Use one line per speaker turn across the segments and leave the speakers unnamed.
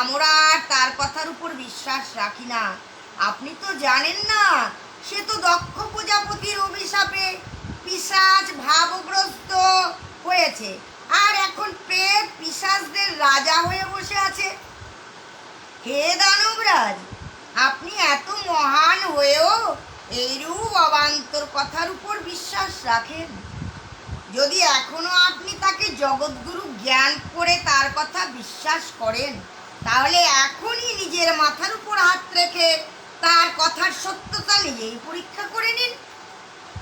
আমরা আর তার কথার উপর বিশ্বাস রাখি না। আপনি তো জানেন না, সে তো দক্ষ প্রজাপতির অভিশাপে পিশাচ ভাবগ্রস্ত হয়েছে, আর এখন প্রেত পিশাচদের রাজা হয়ে বসে আছে। হে দানবরাজ, আপনি এত মহান হয়েও এইরূপ অবান্তর কথার উপর বিশ্বাস রাখেন? যদি এখনো আপনি তাকে জগৎগুরু জ্ঞান করে তার কথা বিশ্বাস করেন, তাহলে এখনই নিজের মাথার উপর হাত রেখে তার কথার সত্যতা নিজেই পরীক্ষা করে নিন।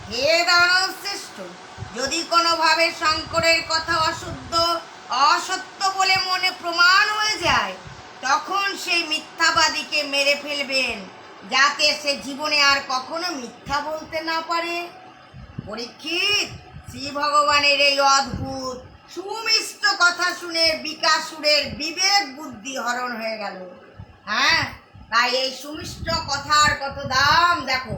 হে দানব শ্রেষ্ঠ, যদি কোনোভাবে শঙ্করের কথা অসত্য বলে মনে প্রমাণ হয়ে যায়, তখন সেই মিথ্যাবাদীকে মেরে ফেলবেন, যাতে সে জীবনে আর কখনো মিথ্যা বলতে না পারে। পরীক্ষিত, শ্রী ভগবানের এই অদ্ভুত সুমিষ্ট কথা শুনে বিকাসুরের বিবেক বুদ্ধি হরণ হয়ে গেল। হ্যাঁ, তাই এই সুমিষ্ট কথার কত দাম দেখো।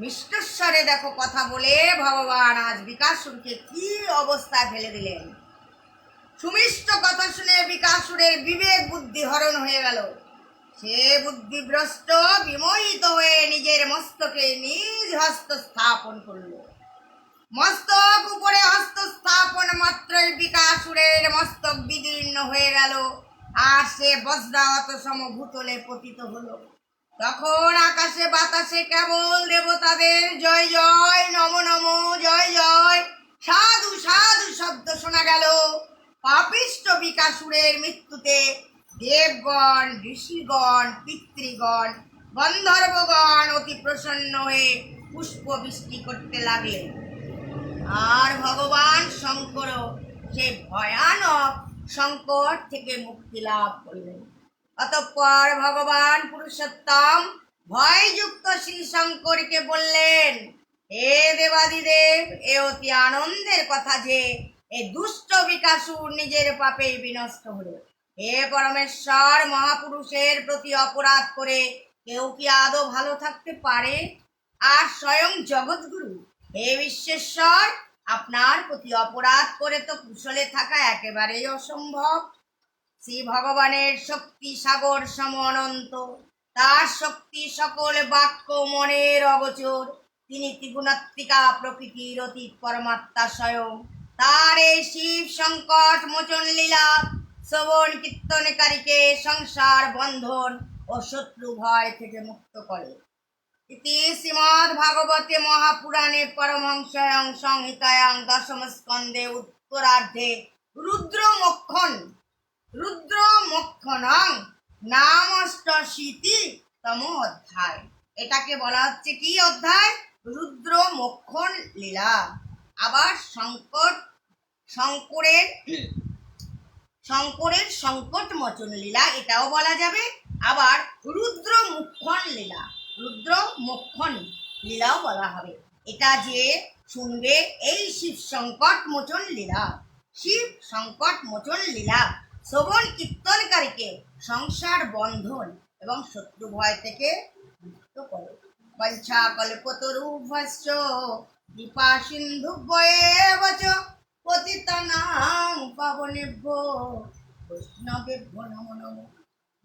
মিষ্টস্বরে দেখো কথা বলে ভগবান আজ বিকাসুরকে কি অবস্থায় ফেলে দিলেন। সুমিষ্ট কথা শুনে বিকাসুরের বিবেক বুদ্ধি হরণ হয়ে গেল। সে বুদ্ধিভ্রষ্ট বিমোহিত হয়ে নিজের মস্তকে নিজ হস্ত স্থাপন করল। মস্তক উপরে হস্ত স্থাপন মাত্রই বিকাসুরের মস্তক বিদীর্ণ হয়ে গেল, আর সে বজ্রাহত সম ভূতলে পতিত হলো। তখন আকাশে বাতাসে কেবল দেবতাদের জয় জয়, নম নম, জয় জয়, সাধু সাধু শব্দ শোনা গেল। পাপিষ্ঠ বিকাসুরের মৃত্যুতে দেবগণ, ঋষিগণ, পিতৃগণ, গন্ধর্বগণ অতি প্রসন্ন হয়ে পুষ্প বৃষ্টি করতে লাগলেন। আর ভগবান শঙ্কর সেই ভয়ানক সংকট থেকে মুক্তি লাভ করলেন। অতঃপর ভগবান পুরুষোত্তম ভয়যুক্ত শ্রী শঙ্করকে বললেন, হে দেবাদিদেব, এ অতি আনন্দের কথা যে এই দুষ্ট বিকাসুর নিজের পাপে বিনষ্ট হল। হে পরমেশ্বর, মহাপুরুষের প্রতি অপরাধ করে কেউ কি আদৌ ভালো থাকতে পারে? আর স্বয়ং জগৎগুরু হে বিশ্বেশ্বর, আপনার প্রতি অপরাধ করে তো কুশলে থাকা একেবারেই অসম্ভব। শ্রী ভগবানের শক্তি সাগর সম অনন্ত, তার শক্তি সকল বাক্য মনের অগোচর। তিনি ত্রিগুণাত্মিকা প্রকৃতির অতীত পরমাত্মা স্বয়ং। তার এই শিব সংকট মোচন লীলা শ্রবণ কীর্তনকারীকে সংসার বন্ধন ও শত্রু ভয় থেকে মুক্ত করে। ইতি শ্রীমদ্ ভাগবতে মহাপুরাণে পরমহংস্যাং সংহিতায়াং দশম স্কন্ধে উত্তরার্ধে রুদ্রমোক্ষণং নাম অষ্টাশীতিতম অধ্যায়। এটাকে বলা হচ্ছে কি অধ্যায়? রুদ্রমোক্ষণ লীলা। আবার শঙ্করের সংকট মোচন লীলা এটাও বলা যাবে। আবার রুদ্রমোক্ষণ লীলাও বলা হবে। এটা যে শুনবে এই শিব সংকট মোচন লীলা শ্রবণ কীর্তনকারীকে সংসার বন্ধন এবং শত্রু ভয় থেকে মুক্ত করে। বঞ্ছা কল্পতরুভ্যশ্চ কৃপা সিন্ধুভ্যেব চ পতিতানাং পাবনেভ্যো বৈষ্ণবেভ্যো নমো নমঃ।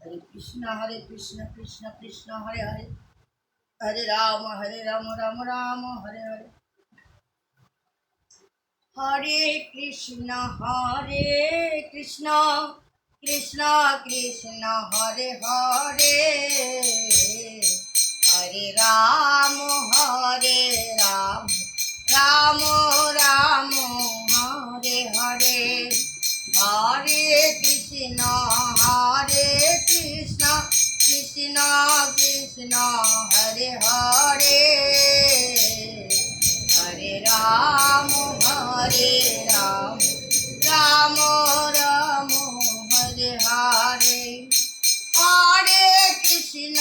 হরে কৃষ্ণ কৃষ্ণ কৃষ্ণ হরে হরে, হরে রাম রাম রাম হরে হরে। হরে কৃষ্ণ কৃষ্ণ কৃষ্ণ হরে হরে, হরে রাম রাম রাম হরে হরে। হরে কৃষ্ণ কৃষ্ণ কৃষ্ণ হরে হরে, হরে রাম রাম রাম হরে হরে। হরে কৃষ্ণ